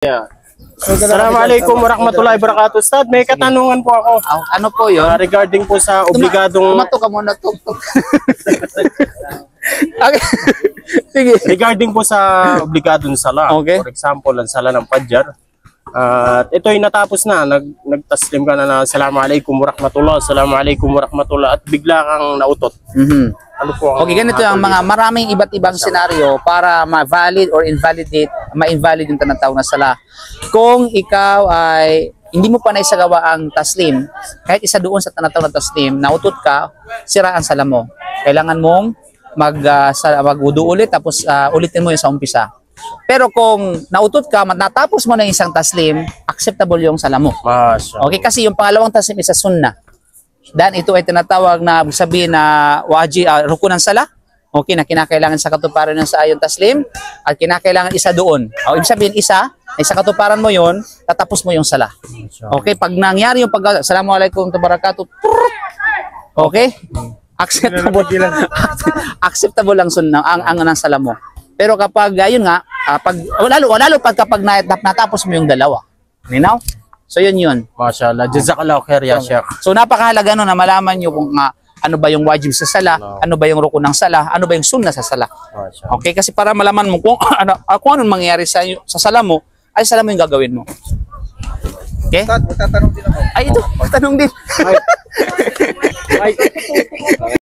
Yeah. Assalamualaikum warahmatullahi wabarakatuh. Ustad, may katanungan po ako. Ano po yun? Regarding po sa obligadong... Tumato ka muna. Okay. Sige. Regarding po sa obligadong sala. Okay. For example, ang sala ng Fajr. At ito'y natapos na. Nagtaslim ka na Assalamualaikum warahmatullahi at bigla kang nautot. Ano po ang Okay, ganito ang mga maraming iba't ibang senaryo para ma-valid or invalidate, ma-invalid yung tinatawag na sala. Kung ikaw ay hindi mo pa naisagawa ang taslim, kahit isa doon sa tinatawag na taslim, nautot ka, sira ang sala mo. Kailangan mong mag-wudu ulit, tapos ulitin mo yung sa umpisa. Pero kung nautot ka, natapos mo na yung isang taslim, acceptable yung sala mo. Okay, kasi yung pangalawang taslim is a sunnah. Dan ito ay tinatawag na sabihin na rukun ng sala. Okay, na kinakailangan sa katuparan ng sa ayon taslim at kinakailangan isa doon. O ibig sabihin isa katuparan mo yon, tatapos mo yung sala. Okay, pag nangyari yung Assalamualaikum wabarakatuh. Okay? Acceptable lang sunnah ang sala mo. Pero kapag ayun nga, lalo kapag natapos mo yung dalawa. Ninaw? So yun. Mashallah. Jazakallahu khair ya Sheikh. So napakahalaga no na malaman nyo kung ano ba yung wajib sa sala, ano ba yung rukun ng sala, ano ba yung sunnah sa sala. Okay, kasi para malaman mo kung ano mangyayari sa sala mo, ay sala mo yung gagawin mo. Okay? Tatanong din ako. Ay ito, tanong din.